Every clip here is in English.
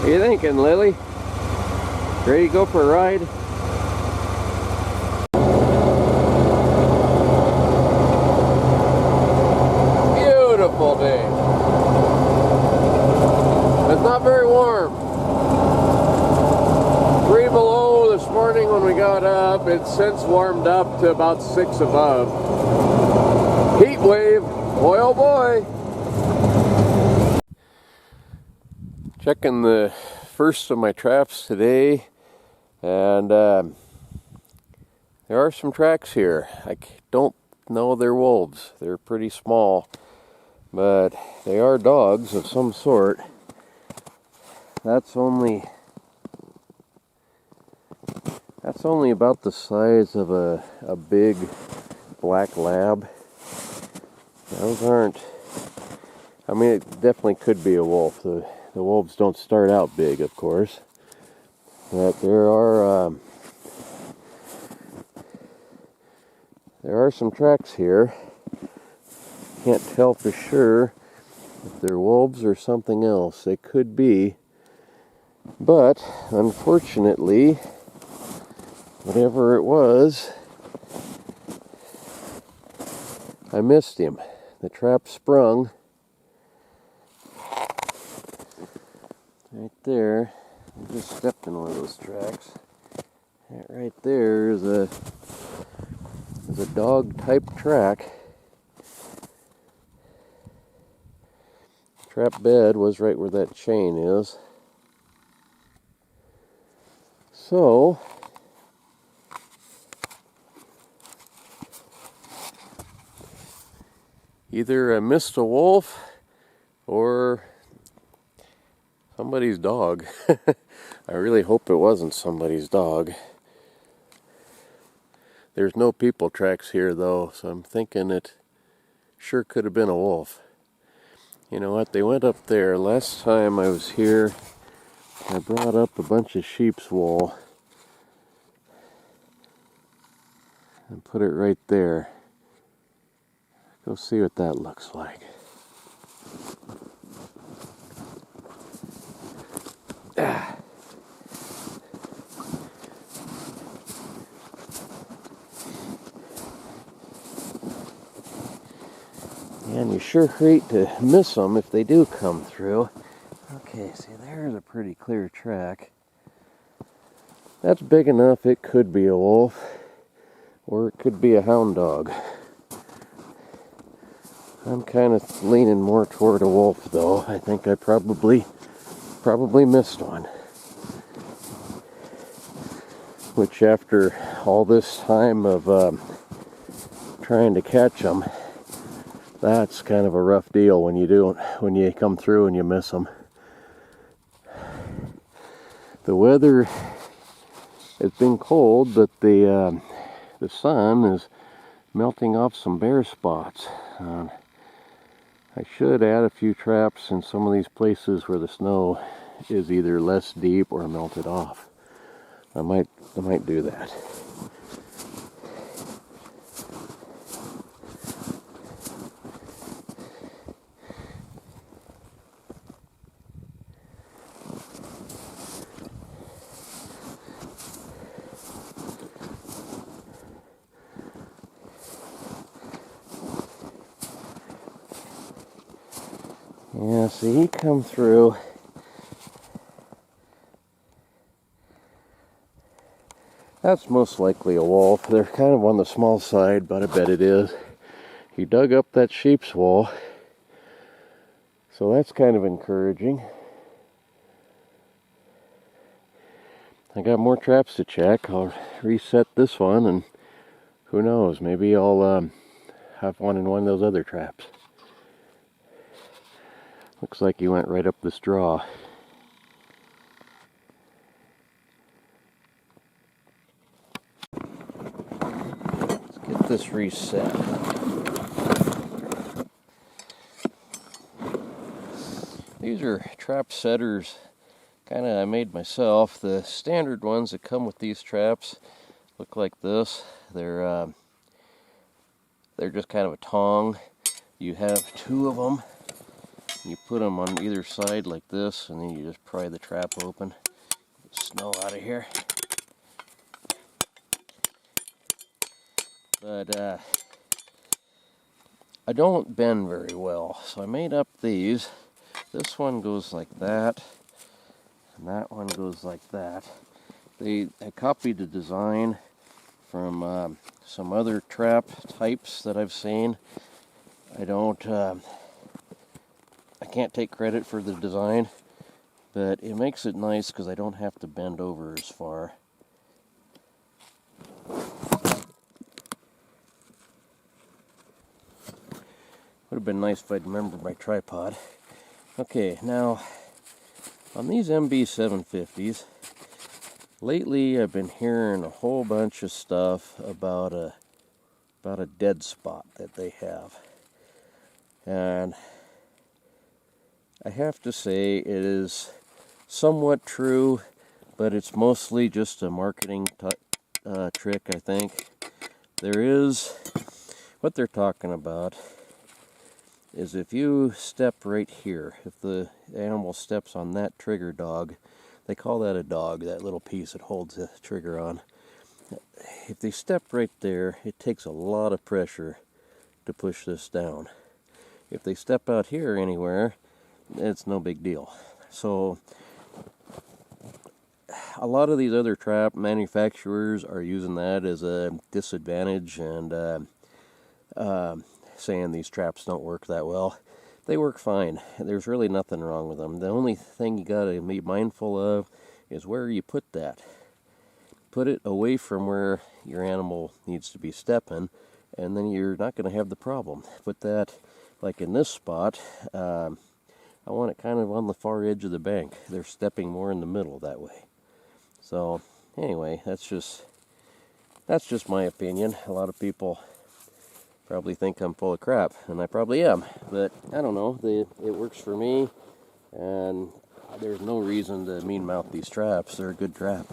What you thinking, Lily? Ready to go for a ride? Beautiful day. It's not very warm. 3 below this morning when we got up. It's since warmed up to about 6 above. Heat wave. Boy, oh boy. Checking the first of my traps today, and there are some tracks here. I don't know they're wolves. They're pretty small, but they are dogs of some sort. That's only about the size of a big black lab. Those aren't, I mean, it definitely could be a wolf. The wolves don't start out big, of course, but there are some tracks here. Can't tell for sure if they're wolves or something else. They could be, but unfortunately, whatever it was, I missed him. The trap sprung. Right there, I just stepped in one of those tracks. That right there is a dog type track. Trap bed was right where that chain is. So either I missed a wolf or somebody's dog. I really hope it wasn't somebody's dog. There's no people tracks here though, so I'm thinking it sure could have been a wolf. You know what, they went up there. Last time I was here, I brought up a bunch of sheep's wool and put it right there. Go see what that looks like. And you sure hate to miss them if they do come through. Okay, see, there's a pretty clear track. That's big enough it could be a wolf, or it could be a hound dog. I'm kind of leaning more toward a wolf though. I think I probably missed one. Which after all this time of trying to catch them, that's kind of a rough deal when you come through and you miss them. The weather has been cold, but the sun is melting off some bare spots. I should add a few traps in some of these places where the snow is either less deep or melted off. I might do that. Yeah, see, he come through. That's most likely a wolf. They're kind of on the small side, but I bet it is. He dug up that sheep's wool, so that's kind of encouraging. I got more traps to check. I'll reset this one, and who knows, maybe I'll have one in one of those other traps. Looks like he went right up this draw. Let's get this reset. These are trap setters, I made myself. The standard ones that come with these traps look like this. They're just kind of a tong. You have 2 of them. You put them on either side like this, and then you just pry the trap open. Get the snow out of here. But I don't bend very well, so I made up these. This one goes like that, and that one goes like that. I copied the design from some other trap types that I've seen. I can't take credit for the design, but it makes it nice because I don't have to bend over as far. Would have been nice if I'd remembered my tripod. Okay, now on these MB750s, lately I've been hearing a whole bunch of stuff about a dead spot that they have. And I have to say it is somewhat true, but it's mostly just a marketing trick, I think. What they're talking about is if you step right here, if the animal steps on that trigger dog, they call that a dog, that little piece that holds the trigger on. If they step right there, it takes a lot of pressure to push this down. If they step out here anywhere, it's no big deal. So a lot of these other trap manufacturers are using that as a disadvantage and saying these traps don't work that well. They work fine. There's really nothing wrong with them. The only thing you gotta be mindful of is where you put that. Put it away from where your animal needs to be stepping, and then you're not going to have the problem. Put that like in this spot. I want it kind of on the far edge of the bank. They're stepping more in the middle that way. So anyway, that's just my opinion. A lot of people probably think I'm full of crap, and I probably am. But I don't know. It works for me, and there's no reason to mean mouth these traps. They're a good trap.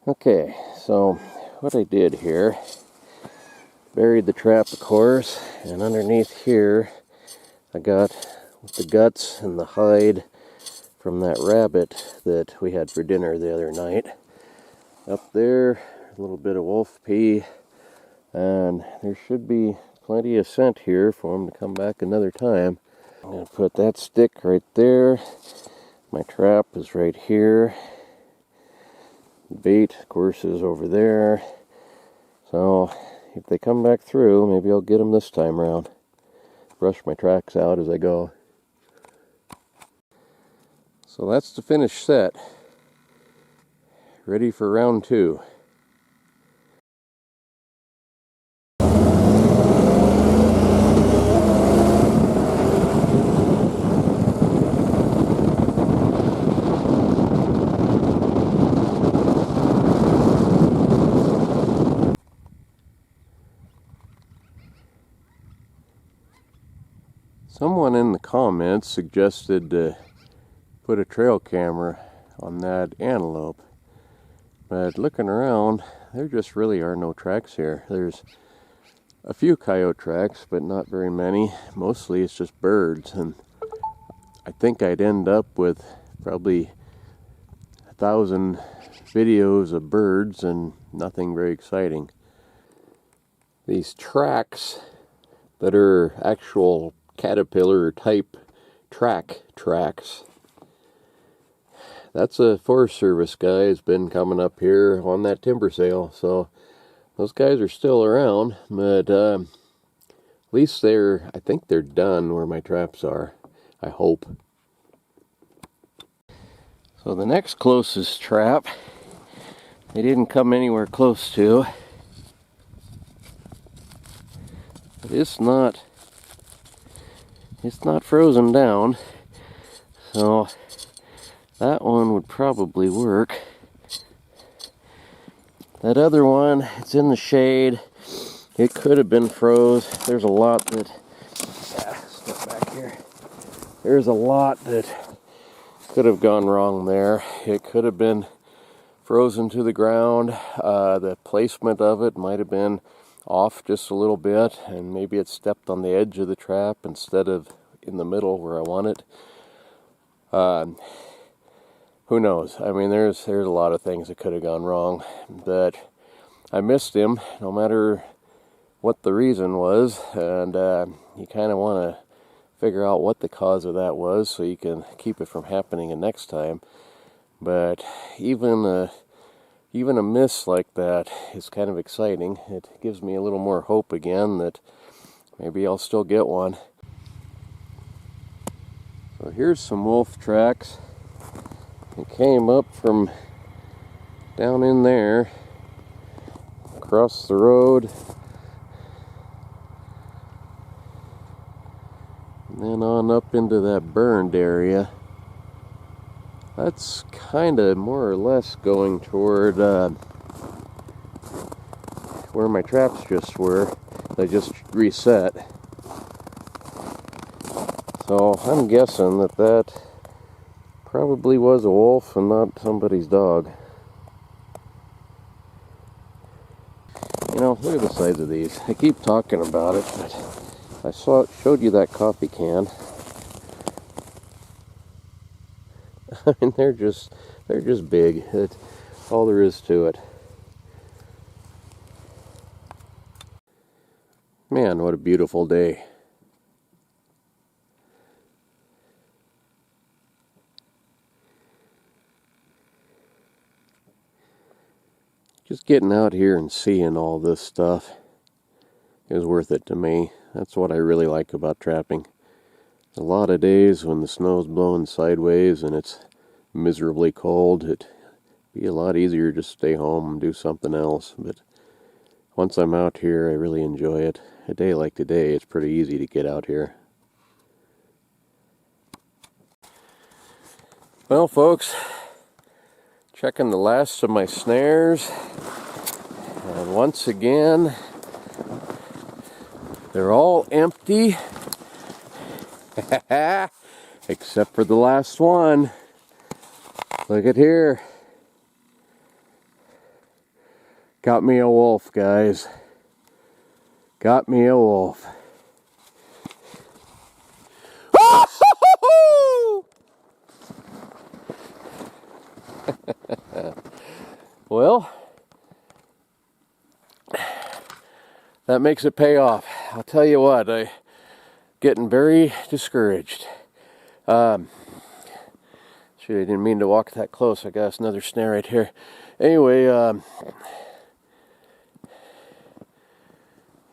Okay, so what I did here, buried the trap, of course, and underneath here I got the guts and the hide from that rabbit that we had for dinner the other night. Up there, a little bit of wolf pee, and there should be plenty of scent here for him to come back another time. I'm going to put that stick right there. My trap is right here. Bait, of course, is over there. So if they come back through, maybe I'll get them this time around. Brush my tracks out as I go. So that's the finished set. Ready for round 2. Someone in the comments suggested to put a trail camera on that antelope, but looking around, there just really are no tracks here. There's a few coyote tracks, but not very many. Mostly it's just birds, and I think I'd end up with probably 1,000 videos of birds and nothing very exciting. These tracks that are actual caterpillar type tracks, that's a Forest Service guy who's been coming up here on that timber sale, so those guys are still around, but at least I think they're done where my traps are, I hope. So the next closest trap, they didn't come anywhere close to. But it's not frozen down, so that one would probably work. That other one, it's in the shade. It could have been froze. There's a lot that, step back here. There's a lot that could have gone wrong there. It could have been frozen to the ground. The placement of it might have been off just a little bit, and maybe it stepped on the edge of the trap instead of in the middle where I want it. Who knows? I mean, there's a lot of things that could have gone wrong, but I missed him no matter what the reason was, and you kind of want to figure out what the cause of that was so you can keep it from happening the next time. But even a miss like that is kind of exciting. It gives me a little more hope again that maybe I'll still get one. So here's some wolf tracks. It came up from down in there, across the road, and then on up into that burned area. That's kind of more or less going toward where my traps just were. They just reset. So I'm guessing that probably was a wolf and not somebody's dog. You know, look at the size of these. I keep talking about it, but I showed you that coffee can. I mean, they're just big. That's all there is to it. Man, what a beautiful day. Just getting out here and seeing all this stuff is worth it to me. That's what I really like about trapping. A lot of days when the snow's blowing sideways and it's miserably cold, it'd be a lot easier to stay home and do something else. But once I'm out here, I really enjoy it. A day like today, it's pretty easy to get out here. Well, folks, checking the last of my snares, and once again, they're all empty. Except for the last one. Look at here. Got me a wolf, guys. Got me a wolf. Well, that makes it pay off. I'll tell you what, I'm getting very discouraged. Shoot, I didn't mean to walk that close. I got another snare right here. Anyway,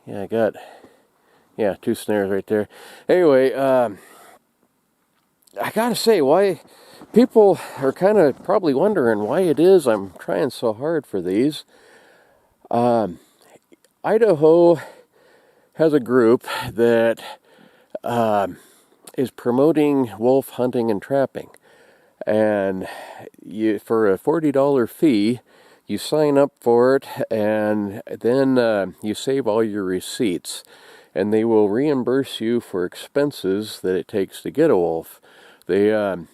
yeah, I got, two snares right there. Anyway, I gotta say, why people are kind of probably wondering why it is I'm trying so hard for these. Idaho has a group that is promoting wolf hunting and trapping, and for a $40 fee you sign up for it, and then you save all your receipts, and they will reimburse you for expenses that it takes to get a wolf. It's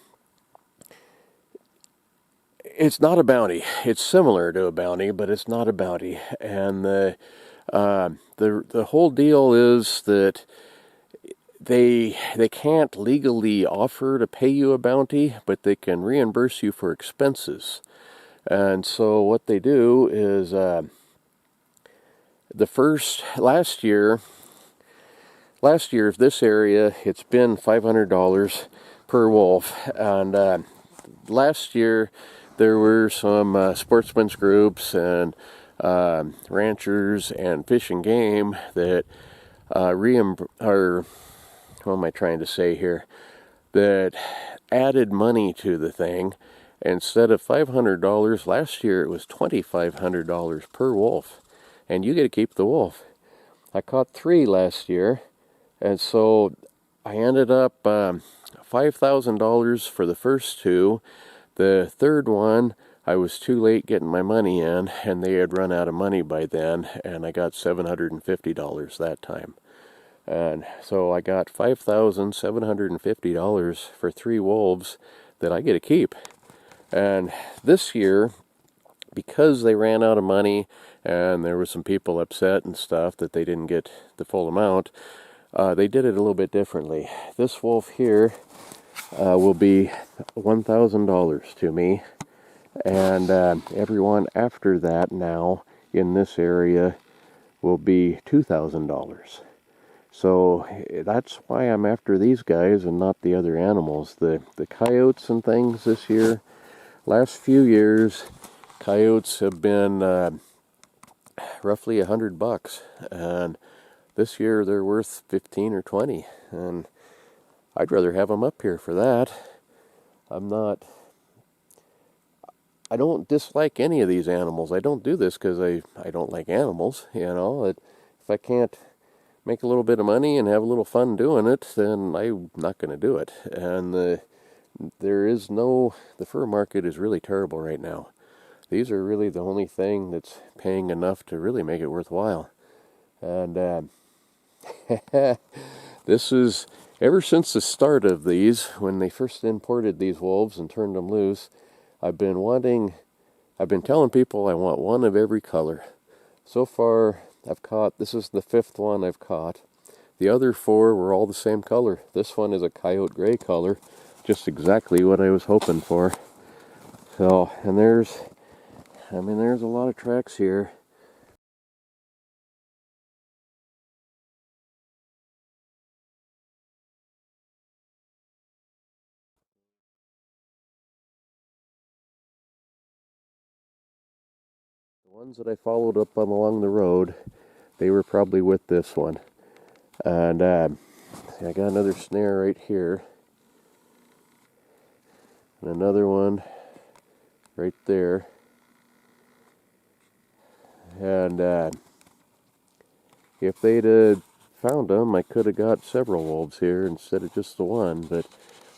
not a bounty. It's similar to a bounty, but it's not a bounty. And the whole deal is that they can't legally offer to pay you a bounty, but they can reimburse you for expenses. And so what they do is last year this area, it's been $500 per wolf, and last year there were some sportsmen's groups and ranchers and fish and game that what am I trying to say here? That added money to the thing. Instead of $500 last year, it was $2,500 per wolf, and you get to keep the wolf. I caught 3 last year, and so I ended up $5,000 for the first 2. The third one, I was too late getting my money in, and they had run out of money by then, and I got $750 that time. And so I got $5,750 for 3 wolves that I get to keep. And this year, because they ran out of money and there were some people upset and stuff that they didn't get the full amount, they did it a little bit differently. This wolf here will be $1,000 to me, and everyone after that now in this area will be $2,000. So that's why I'm after these guys and not the other animals. The coyotes and things this year, last few years, coyotes have been roughly $100, and this year they're worth 15 or 20, and I'd rather have them up here for that. I don't dislike any of these animals. I don't do this because I don't like animals, you know. If I can't make a little bit of money and have a little fun doing it, then I'm not going to do it. And the fur market is really terrible right now. These are really the only thing that's paying enough to really make it worthwhile. And this is, ever since the start of these, when they first imported these wolves and turned them loose, I've been telling people I want one of every color. So far, this is the 5th one I've caught. The other 4 were all the same color. This one is a coyote gray color, just exactly what I was hoping for. So, and there's a lot of tracks here. The ones that I followed up on along the road, they were probably with this one. And I got another snare right here. And another one right there. And if they'd found them, I could have got several wolves here instead of just the one. But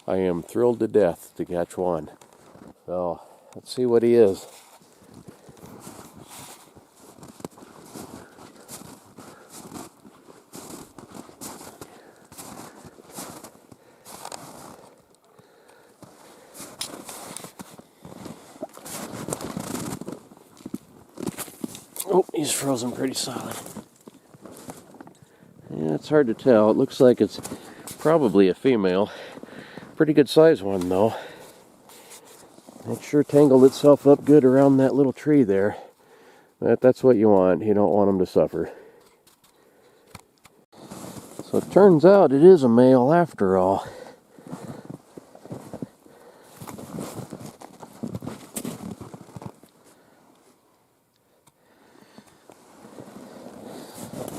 I am thrilled to death to catch one. So let's see what he is. Oh, he's frozen pretty solid. Yeah, it's hard to tell. It looks like it's probably a female. Pretty good size one, though. It sure tangled itself up good around that little tree there. That's what you want. You don't want them to suffer. So it turns out it is a male after all.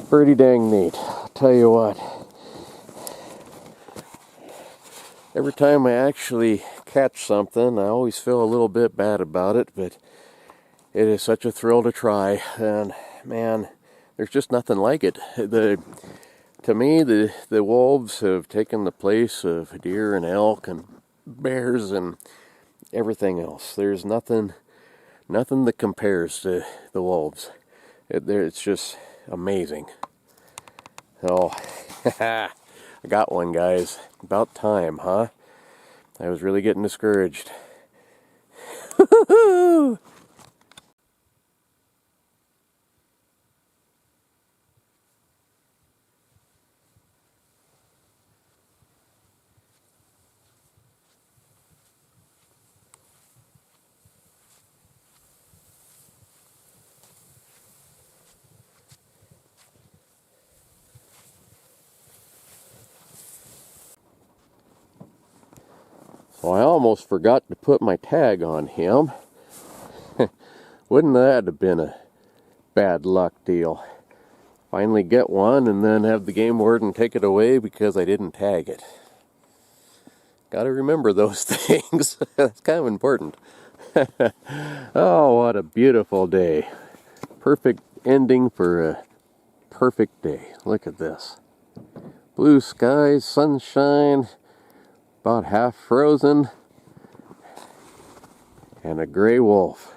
Pretty dang neat, I'll tell you what. Every time I actually catch something, I always feel a little bit bad about it, but it is such a thrill to try, and man, there's just nothing like it. To me, the wolves have taken the place of deer and elk and bears and everything else. There's nothing that compares to the wolves. It's just amazing. Oh, I got one, guys. About time, huh? I was really getting discouraged. So I almost forgot to put my tag on him. Wouldn't that have been a bad luck deal? Finally get one and then have the game warden take it away because I didn't tag it. Gotta remember those things. That's kind of important. Oh, what a beautiful day. Perfect ending for a perfect day. Look at this. Blue skies, sunshine, about half frozen, and a gray wolf.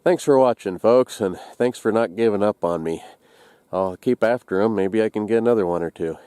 Thanks for watching, folks, and thanks for not giving up on me. I'll keep after them. Maybe I can get another one or two.